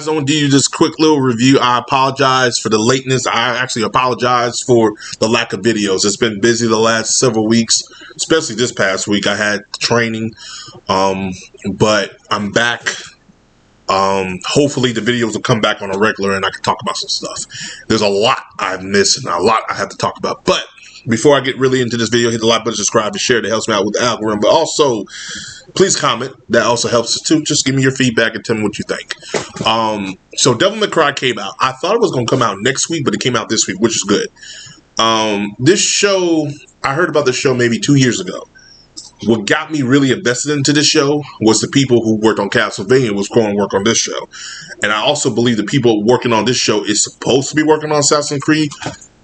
guys, I want to do this quick little review. I apologize for the lateness. I actually apologize for the lack of videos. It's been busy the last several weeks, especially this past week. I had training, but I'm back. Hopefully the videos will come back on a regular and I can talk about some stuff. There's a lot I've missed and a lot I have to talk about. But before I get really into this video, hit the like button, subscribe, and share. That helps me out with the algorithm. But also, please comment. That also helps us too. Just give me your feedback and tell me what you think. So Devil May Cry came out. I thought it was going to come out next week, but it came out this week, which is good. This show, I heard about this show maybe 2 years ago. What got me really invested into this show was the people who worked on Castlevania was going to work on this show. And I also believe the people working on this show is supposed to be working on Assassin's Creed,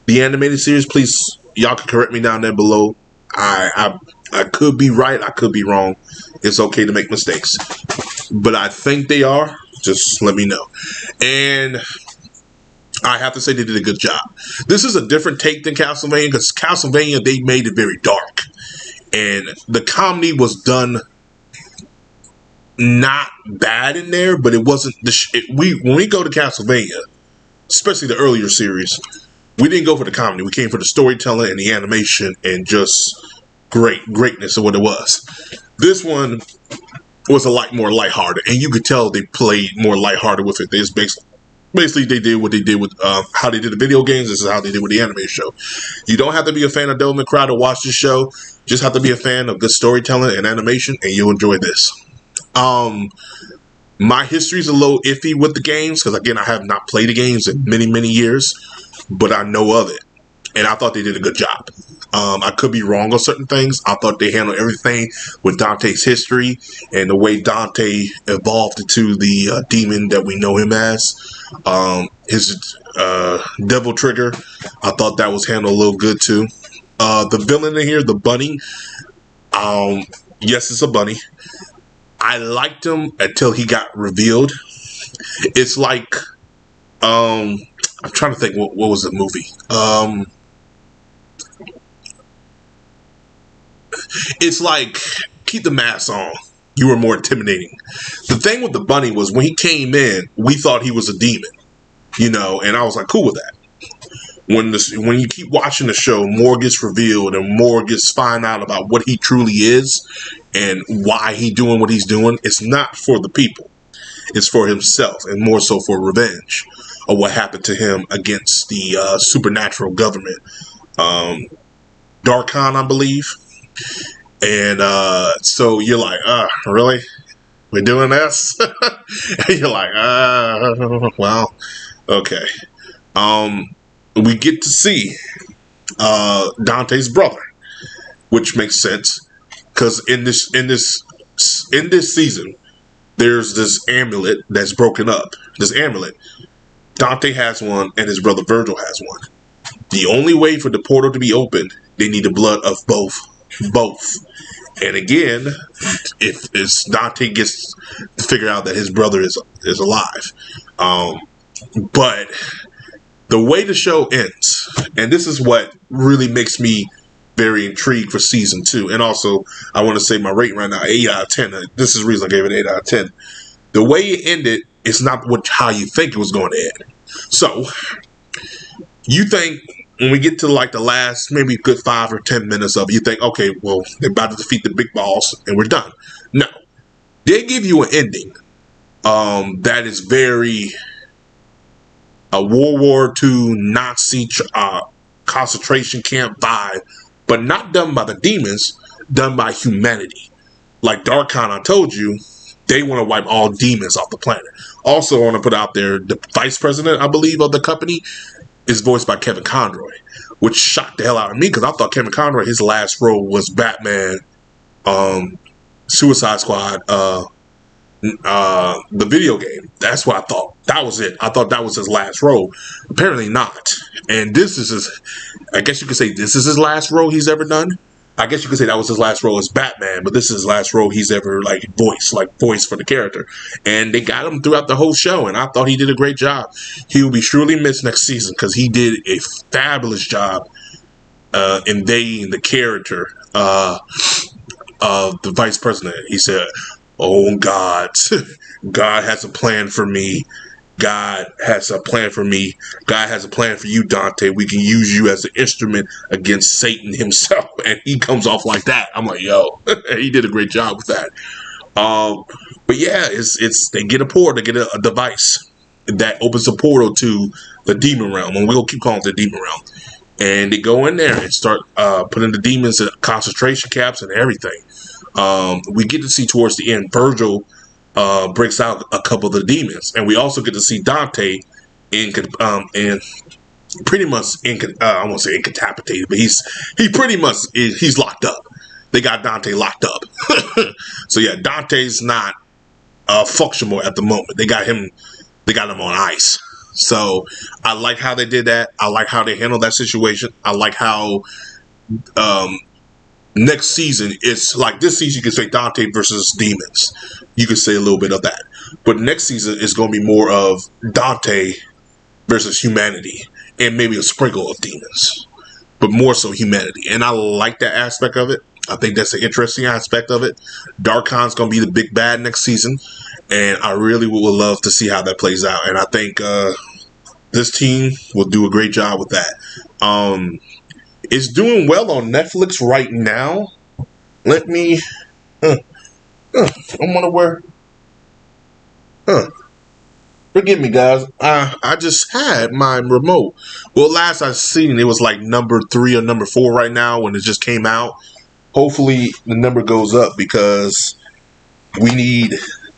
the animated series. Please, y'all can correct me down there below. I could be right. I could be wrong. It's okay to make mistakes. But I think they are. Just let me know. And I have to say they did a good job. This is a different take than Castlevania because Castlevania, they made it very dark. And the comedy was done not bad in there, but it wasn't when we go to Castlevania, especially the earlier series, we didn't go for the comedy. We came for the storytelling and the animation and just greatness of what it was. This one was a lot more lighthearted, and you could tell they played more lighthearted with it. They just basically they did what they did with how they did the video games. This is how they did with the anime show. You don't have to be a fan of Devil May Cry to watch this show. Just have to be a fan of good storytelling and animation, and you'll enjoy this. My history is a little iffy with the games because, again, I have not played the games in many years, but I know of it, and I thought they did a good job. I could be wrong on certain things. I thought they handled everything with Dante's history and the way Dante evolved into the demon that we know him as. His devil trigger, I thought that was handled a little good too. The villain in here, the bunny, yes, it's a bunny. I liked him until he got revealed. It's like, I'm trying to think, what was the movie? It's like, keep the mask on. You were more intimidating. The thing with the bunny was when he came in, we thought he was a demon, you know, and I was like, cool with that. When you keep watching the show, more gets revealed and more gets find out about what he truly is and why he's doing what he's doing. It's not for the people. It's for himself and more so for revenge of what happened to him against the supernatural government. Darkon, I believe. And so you're like, really? We're doing this? And you're like, well, okay. We get to see Dante's brother, which makes sense because in this season, there's this amulet that's broken up. This amulet, Dante has one, and his brother Virgil has one. The only way for the portal to be opened, they need the blood of both. And again, if Dante gets to figure out that his brother is alive, but the way the show ends, and this is what really makes me very intrigued for season 2. And also, I want to say my rating right now, 8 out of 10. This is the reason I gave it 8 out of 10. The way it ended is not how you think it was going to end. So, you think when we get to like the last maybe good 5 or 10 minutes of it, you think, okay, well, they're about to defeat the big boss and we're done. No. They give you an ending that is very a World War II Nazi concentration camp vibe, but not done by the demons, done by humanity. Like Darkon, I told you, they want to wipe all demons off the planet. Also, I want to put out there, the vice president, I believe, of the company is voiced by Kevin Conroy, which shocked the hell out of me because I thought Kevin Conroy, his last role was Batman, Suicide Squad, the video game. That's what I thought. That was it. I thought that was his last role. Apparently not. And this is his, I guess you could say this is his last role he's ever done. I guess you could say that was his last role as Batman, but this is his last role he's ever voice for the character. And they got him throughout the whole show, and I thought he did a great job. He will be surely missed next season because he did a fabulous job invading the character of the vice president. He said, "Oh God, God has a plan for me, God has a plan for me. God has a plan for you, Dante. We can use you as an instrument against Satan himself. And he comes off like that. I'm like, yo, he did a great job with that. Um, but yeah, it's they get they get a device that opens a portal to the demon realm, and we'll keep calling it the demon realm. And they go in there and start putting the demons in concentration camps and everything. We get to see towards the end, Virgil breaks out a couple of the demons, and we also get to see Dante in pretty much I won't say incapacitated, but he pretty much he's locked up. They got Dante locked up. So yeah, Dante's not functional at the moment. They got him on ice. So I like how they did that. I like how they handled that situation. I like how next season it's like this season you can say Dante versus demons. You could say a little bit of that. But next season is going to be more of Dante versus humanity and maybe a sprinkle of demons, but more so humanity. And I like that aspect of it. I think that's an interesting aspect of it. Darkon's going to be the big bad next season, and I really would love to see how that plays out. And I think this team will do a great job with that. It's doing well on Netflix right now. Let me. I'm wonder where. Forgive me, guys. I just had my remote. Well, last I seen it was like number 3 or number 4 right now when it just came out. Hopefully the number goes up because we need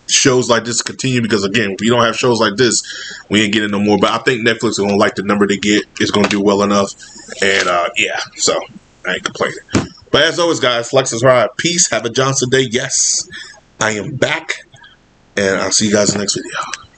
shows like this to continue. Because again, if we don't have shows like this, we ain't getting no more. But I think Netflix is gonna like the number they get. It's gonna do well enough, and yeah. So I ain't complaining. But as always, guys, like, subscribe, peace, have a Johnson day. Yes, I am back, and I'll see you guys in the next video.